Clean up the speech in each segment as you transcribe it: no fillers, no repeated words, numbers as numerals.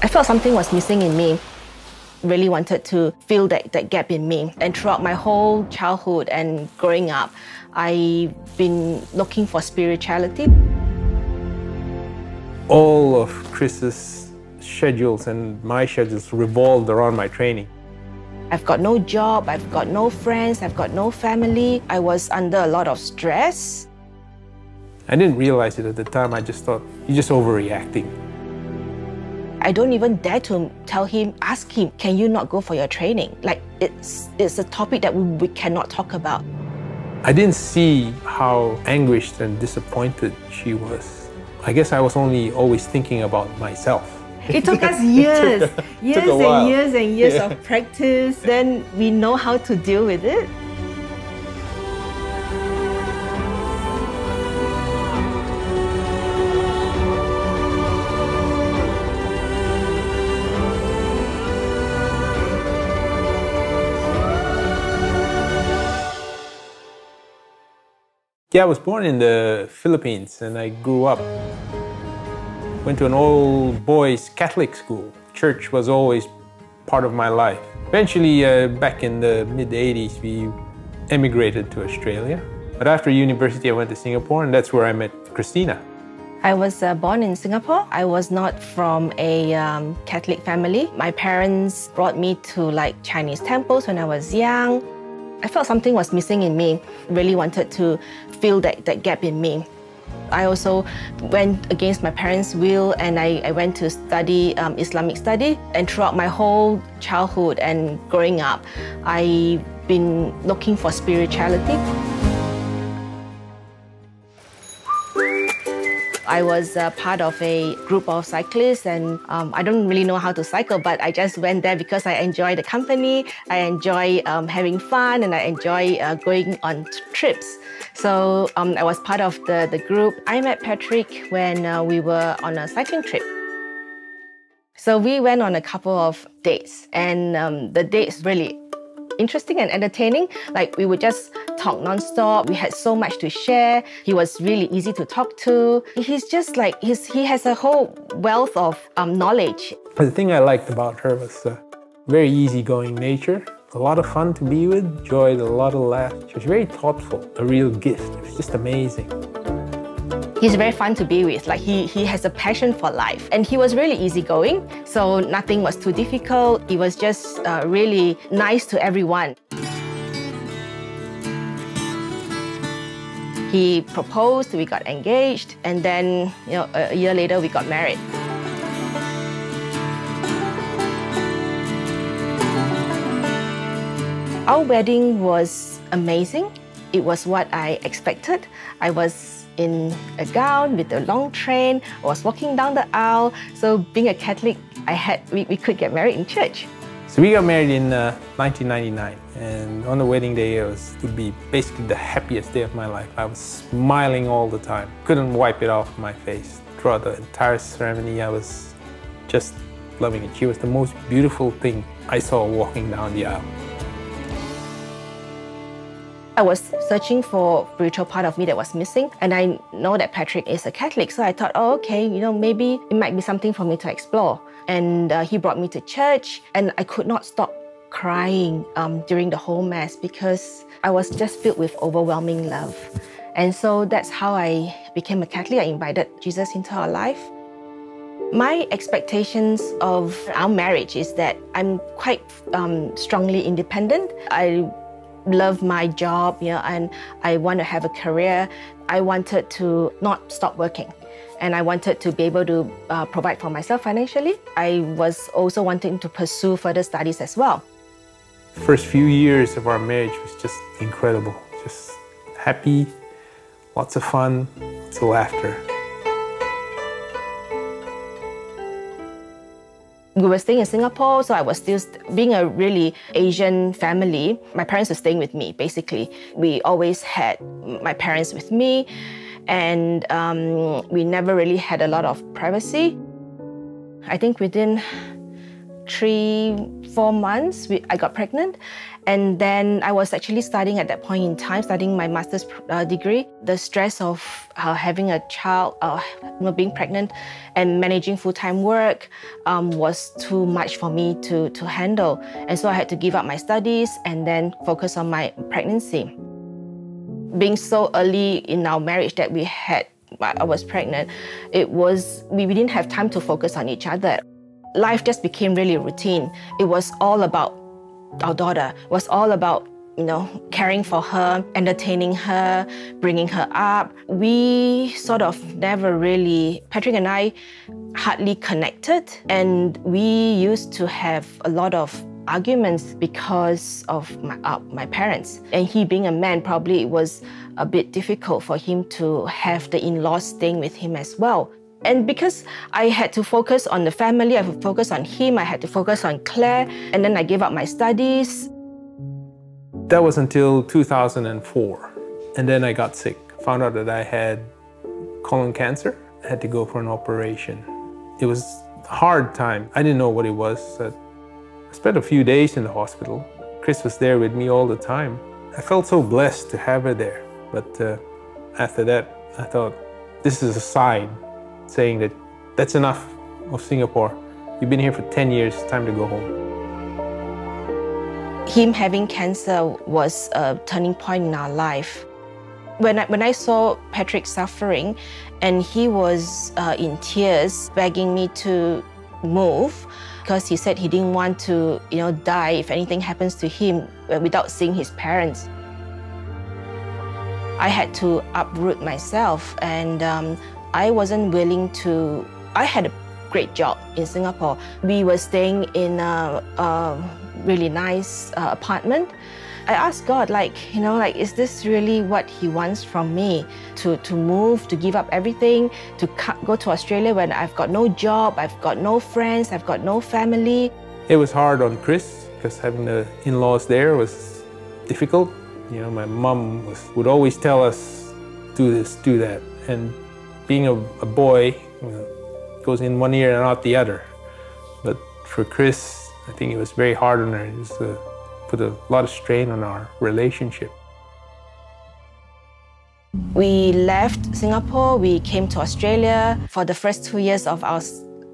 I felt something was missing in me. Really wanted to fill that gap in me. And throughout my whole childhood and growing up, I've been looking for spirituality. All of Chris's schedules and my schedules revolved around my training. I've got no job, I've got no friends, I've got no family. I was under a lot of stress. I didn't realize it at the time. I just thought, you're just overreacting. I don't even dare to tell him, ask him, can you not go for your training? Like, it's a topic that we cannot talk about. I didn't see how anguished and disappointed she was. I guess I was only always thinking about myself. It took us years, years and years and years Yeah. of practice. Then we know how to deal with it. Yeah, I was born in the Philippines and I grew up. Went to an old boys Catholic school. Church was always part of my life. Eventually, back in the mid-80s, we emigrated to Australia. But after university, I went to Singapore and that's where I met Christina. I was born in Singapore. I was not from a Catholic family. My parents brought me to like Chinese temples when I was young. I felt something was missing in me. Really wanted to fill that gap in me. I also went against my parents' will and I went to study Islamic study. And throughout my whole childhood and growing up, I've been looking for spirituality. I was part of a group of cyclists and I don't really know how to cycle, but I just went there because I enjoy the company, I enjoy having fun, and I enjoy going on trips. So I was part of the group. I met Patrick when we were on a cycling trip. So we went on a couple of dates and the dates really interesting and entertaining. Like we would just talk non-stop. We had so much to share. He was really easy to talk to. He's just like, he has a whole wealth of knowledge. But the thing I liked about her was very easygoing nature. A lot of fun to be with, enjoyed a lot of laughs. She was very thoughtful, a real gift. It was just amazing. He's very fun to be with. Like he has a passion for life. And he was really easygoing, so nothing was too difficult. He was just really nice to everyone. He proposed, we got engaged, and then a year later we got married. Our wedding was amazing. It was what I expected. I was in a gown with a long train. I was walking down the aisle. So being a Catholic, we could get married in church. So we got married in 1999, and on the wedding day, it would be basically the happiest day of my life. I was smiling all the time. Couldn't wipe it off my face. Throughout the entire ceremony, I was just loving it. She was the most beautiful thing I saw walking down the aisle. I was searching for the spiritual part of me that was missing, and I know that Patrick is a Catholic, so I thought, oh, okay, maybe it might be something for me to explore. And he brought me to church, and I could not stop crying during the whole Mass because I was just filled with overwhelming love. And so that's how I became a Catholic. I invited Jesus into our life. My expectations of our marriage is that I'm quite strongly independent. I love my job, and I want to have a career. I wanted to not stop working, and I wanted to be able to provide for myself financially. I was also wanting to pursue further studies as well. The first few years of our marriage was just incredible. Just happy, lots of fun, lots of laughter. We were staying in Singapore, so I was still, being a really Asian family, my parents were staying with me, basically. We always had my parents with me, and we never really had a lot of privacy. I think within 3-4 months, I got pregnant. And then I was actually studying at that point in time, studying my master's degree. The stress of having a child, being pregnant and managing full-time work was too much for me to handle. And so I had to give up my studies and then focus on my pregnancy. Being so early in our marriage that I was pregnant, we didn't have time to focus on each other. Life just became really routine. It was all about our daughter. It was all about, caring for her, entertaining her, bringing her up. We sort of never really, Patrick and I hardly connected, and we used to have a lot of arguments because of my parents. And he being a man, probably it was a bit difficult for him to have the in-laws staying with him as well. And because I had to focus on the family, I had to focus on him, I had to focus on Claire, and then I gave up my studies. That was until 2004. And then I got sick. Found out that I had colon cancer. I had to go for an operation. It was a hard time. I didn't know what it was. I spent a few days in the hospital. Chris was there with me all the time. I felt so blessed to have her there. But after that, I thought, this is a sign saying that that's enough of Singapore. You've been here for 10 years, time to go home. Him having cancer was a turning point in our life. When I saw Patrick suffering and he was in tears begging me to move, because he said he didn't want to die if anything happens to him without seeing his parents. I had to uproot myself, and I wasn't willing to. I had a great job in Singapore. We were staying in a really nice apartment. I asked God, is this really what He wants from me? To move, to give up everything, to go to Australia when I've got no job, I've got no friends, I've got no family. It was hard on Chris because having the in-laws there was difficult. My mom would always tell us, do this, do that. And being a boy, goes in one ear and out the other. But for Chris, I think it was very hard on her. It was, put a lot of strain on our relationship. We left Singapore, we came to Australia. For the first 2 years of our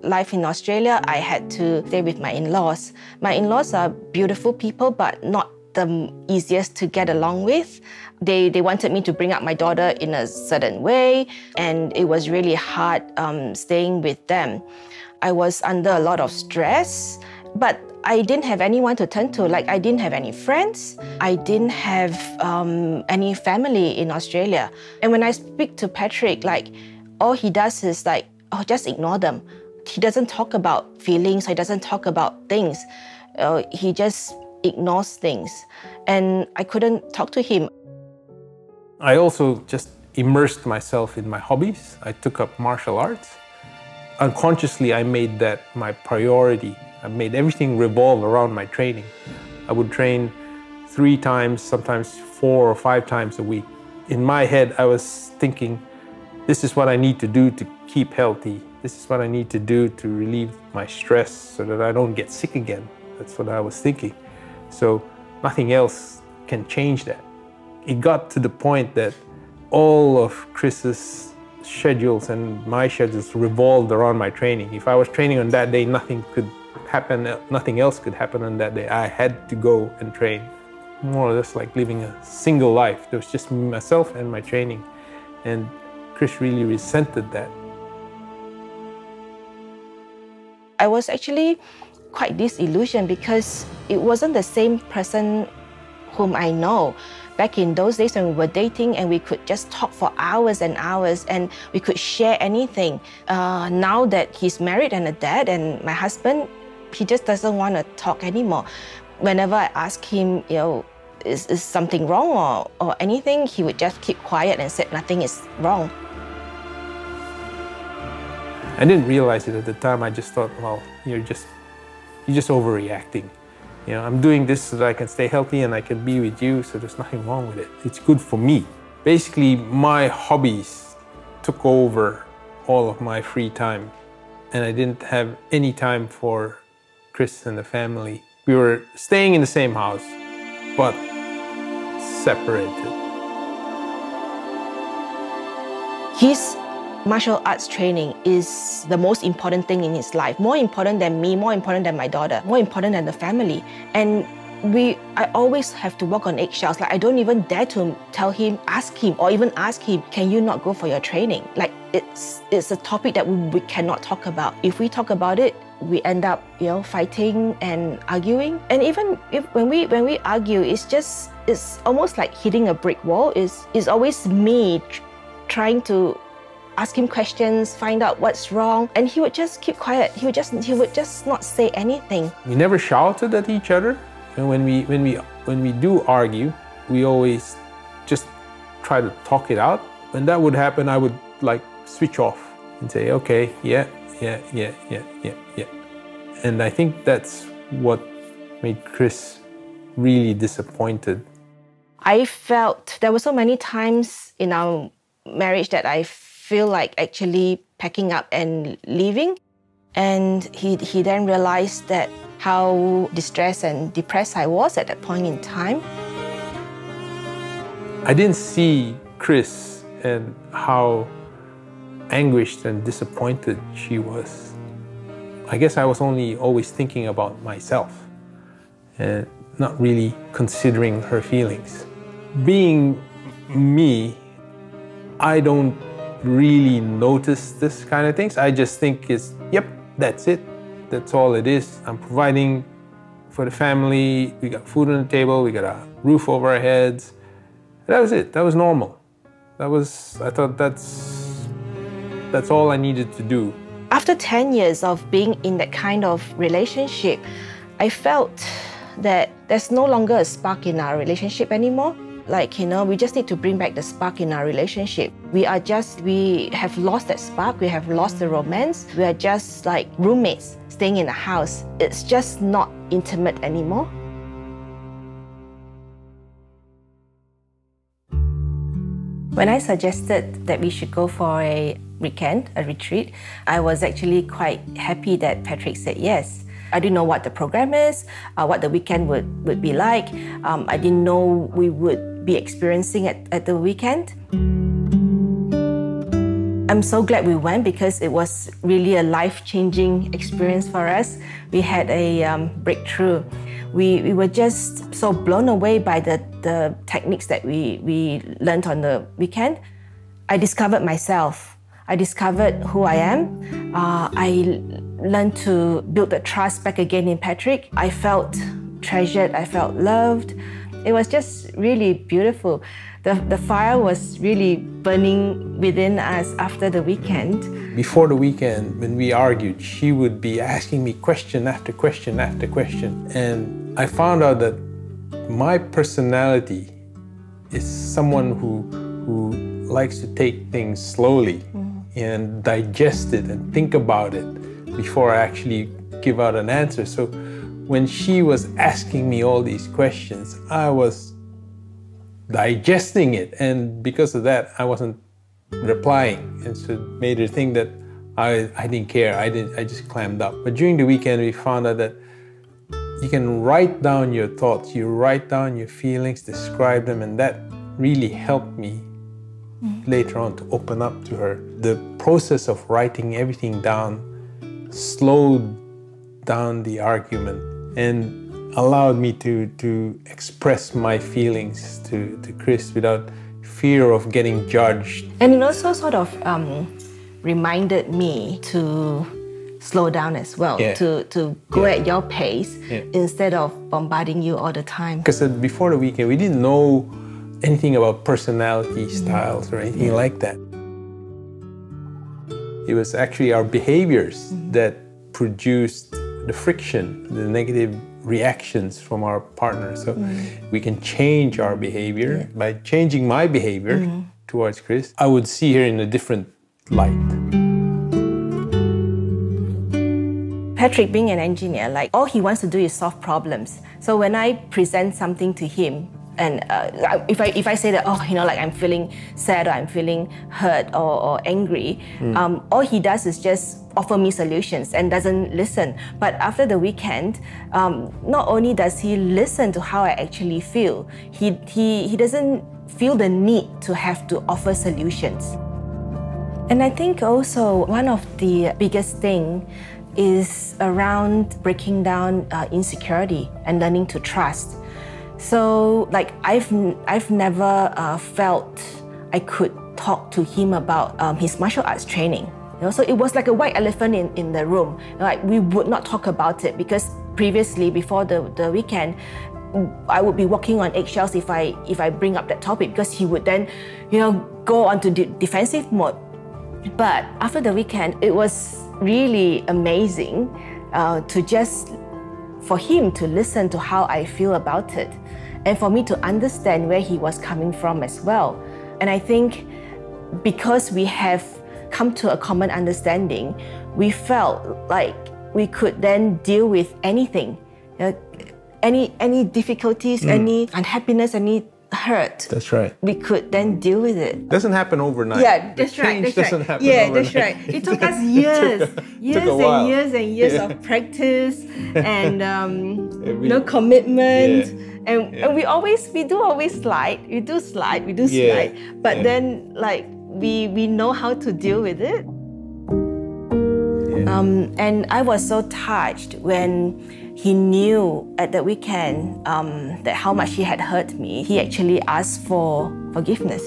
life in Australia, I had to stay with my in-laws. My in-laws are beautiful people, but not the easiest to get along with. They wanted me to bring up my daughter in a certain way, and it was really hard staying with them. I was under a lot of stress, but I didn't have anyone to turn to. I didn't have any friends. I didn't have any family in Australia. And when I speak to Patrick, all he does is just ignore them. He doesn't talk about feelings. He doesn't talk about things. He just ignores things. And I couldn't talk to him. I also just immersed myself in my hobbies. I took up martial arts. Unconsciously, I made that my priority. I made everything revolve around my training. I would train 3 times, sometimes 4 or 5 times a week. In my head, I was thinking, this is what I need to do to keep healthy. This is what I need to do to relieve my stress so that I don't get sick again. That's what I was thinking. So nothing else can change that. It got to the point that all of Chris's schedules and my schedules revolved around my training. If I was training on that day, nothing could happen, nothing else could happen on that day. I had to go and train. More or less like living a single life. There was just myself and my training. And Chris really resented that. I was actually quite disillusioned because it wasn't the same person whom I know. Back in those days when we were dating and we could just talk for hours and hours and we could share anything. Now that he's married and a dad and my husband, he just doesn't want to talk anymore. Whenever I ask him, is something wrong or anything, he would just keep quiet and said nothing is wrong. I didn't realize it at the time. I just thought, well, you're just overreacting. I'm doing this so that I can stay healthy and I can be with you, so there's nothing wrong with it. It's good for me. Basically, my hobbies took over all of my free time, and I didn't have any time for Chris and the family. We were staying in the same house, but separated. His martial arts training is the most important thing in his life. More important than me, more important than my daughter, more important than the family. And I always have to walk on eggshells. Like, I don't even dare to tell him, ask him, or even ask him, can you not go for your training? Like, it's a topic that we cannot talk about. If we talk about it, we end up, fighting and arguing. And even when we argue, it's almost like hitting a brick wall. It's always me trying to ask him questions, find out what's wrong, and he would just keep quiet. He would just not say anything. We never shouted at each other. And when we do argue, we always just try to talk it out. When that would happen, I would like switch off and say, okay, yeah. And I think that's what made Chris really disappointed. I felt there were so many times in our marriage that I feel like actually packing up and leaving. And he then realized that how distressed and depressed I was at that point in time. I didn't see Chris and how anguished and disappointed she was. I guess I was always thinking about myself and not really considering her feelings. Being me, I don't really notice this kind of things. I just think yep, that's it. That's all it is. I'm providing for the family. We got food on the table. We got a roof over our heads. That was it. That was normal. I thought that's all I needed to do. After 10 years of being in that kind of relationship, I felt that there's no longer a spark in our relationship anymore. Like, we just need to bring back the spark in our relationship. We have lost that spark, we have lost the romance. We are just like roommates staying in a house. It's just not intimate anymore. When I suggested that we should go for a weekend, a retreat, I was actually quite happy that Patrick said yes. I didn't know what the program is, what the weekend would be like. I didn't know we would be experiencing at the weekend. I'm so glad we went because it was really a life-changing experience for us. We had a breakthrough. We were just so blown away by the techniques that we learned on the weekend. I discovered myself. I discovered who I am. I learned to build the trust back again in Patrick. I felt treasured, I felt loved. It was just really beautiful. The fire was really burning within us after the weekend. Before the weekend, when we argued, she would be asking me question after question after question. And I found out that my personality is someone who likes to take things slowly and digest it and think about it before I actually give out an answer. So when she was asking me all these questions, I was digesting it, and because of that, I wasn't replying, and so it made her think that I didn't care. I just clammed up. But during the weekend, we found out that you can write down your thoughts, you write down your feelings, describe them, and that really helped me later on to open up to her. The process of writing everything down slowed down the argument and allowed me to express my feelings to Chris without fear of getting judged. And it also sort of reminded me to slow down as well, to go at your pace instead of bombarding you all the time. Because before the weekend, we didn't know anything about personality styles or anything like that. It was actually our behaviors that produced the friction, the negative reactions from our partner. So we can change our behavior. By changing my behavior towards Chris, I would see her in a different light. Patrick, being an engineer, like all he wants to do is solve problems. So when I present something to him, And if I say that, oh, like I'm feeling sad or I'm feeling hurt or angry, all he does is just offer me solutions and doesn't listen. But after the weekend, not only does he listen to how I actually feel, he doesn't feel the need to have to offer solutions. And I think also one of the biggest thing is around breaking down insecurity and learning to trust. So like I've never felt I could talk to him about his martial arts training. So it was like a white elephant in the room. Like we would not talk about it because previously, before the weekend, I would be walking on eggshells if I bring up that topic, because he would then, go onto defensive mode. But after the weekend, it was really amazing for him to listen to how I feel about it, and for me to understand where he was coming from as well. And I think because we have come to a common understanding, we felt like we could then deal with anything, any difficulties, any unhappiness, any hurt. That's right. We could then deal with it. Doesn't happen overnight. Yeah, that's right. Change doesn't happen overnight. That's right. It took us years, years and years of practice and commitment. And we do always slide. We do slide. But then we know how to deal with it. And I was so touched when he knew at the weekend that how much he had hurt me. He actually asked for forgiveness.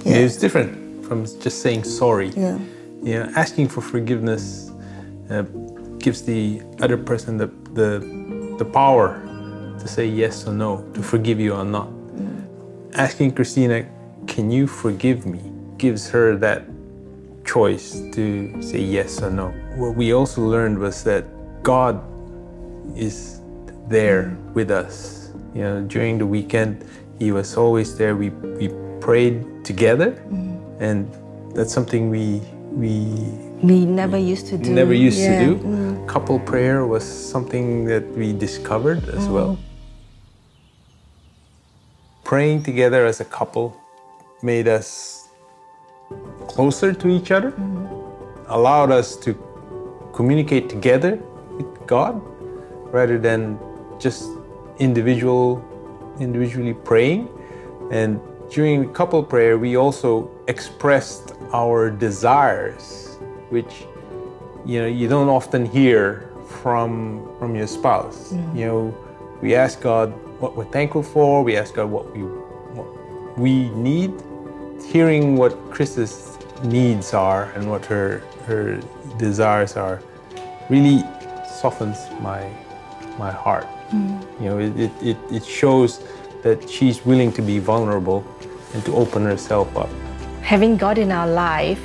Yeah, it's different from just saying sorry. Asking for forgiveness gives the other person the power to say yes or no, to forgive you or not. Asking Christina, can you forgive me, gives her that choice to say yes or no. What we also learned was that God is there with us. During the weekend, he was always there. We prayed together, and that's something we never used to do. Couple prayer was something that we discovered as well. Praying together as a couple made us closer to each other, allowed us to communicate together with God rather than just individually praying. And during couple prayer, we also expressed our desires, which you don't often hear from your spouse. We ask God what we're thankful for. We ask God what we need. Hearing what Krista's needs are and what her desires are really softens my heart. It shows that she's willing to be vulnerable and to open herself up. Having God in our life,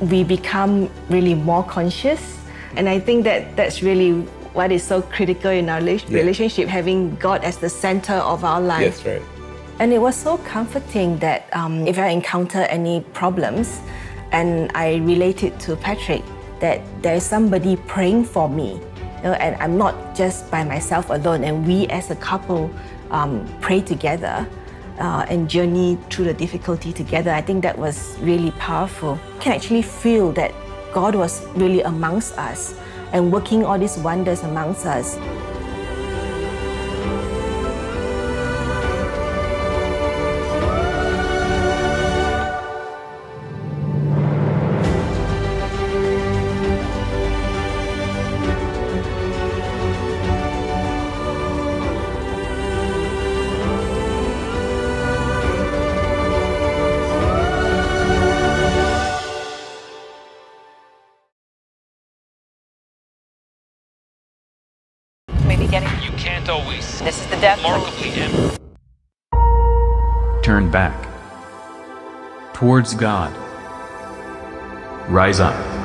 we become really more conscious, and I think that's really what is so critical in our relationship, having God as the center of our life. That's right. And it was so comforting that if I encounter any problems and I relate it to Patrick, that there's somebody praying for me, and I'm not just by myself alone, and we as a couple pray together and journey through the difficulty together. I think that was really powerful. I can actually feel that God was really amongst us and working all these wonders amongst us. You can't always. This is the depth. Remarkably Turn back towards God. Rise up.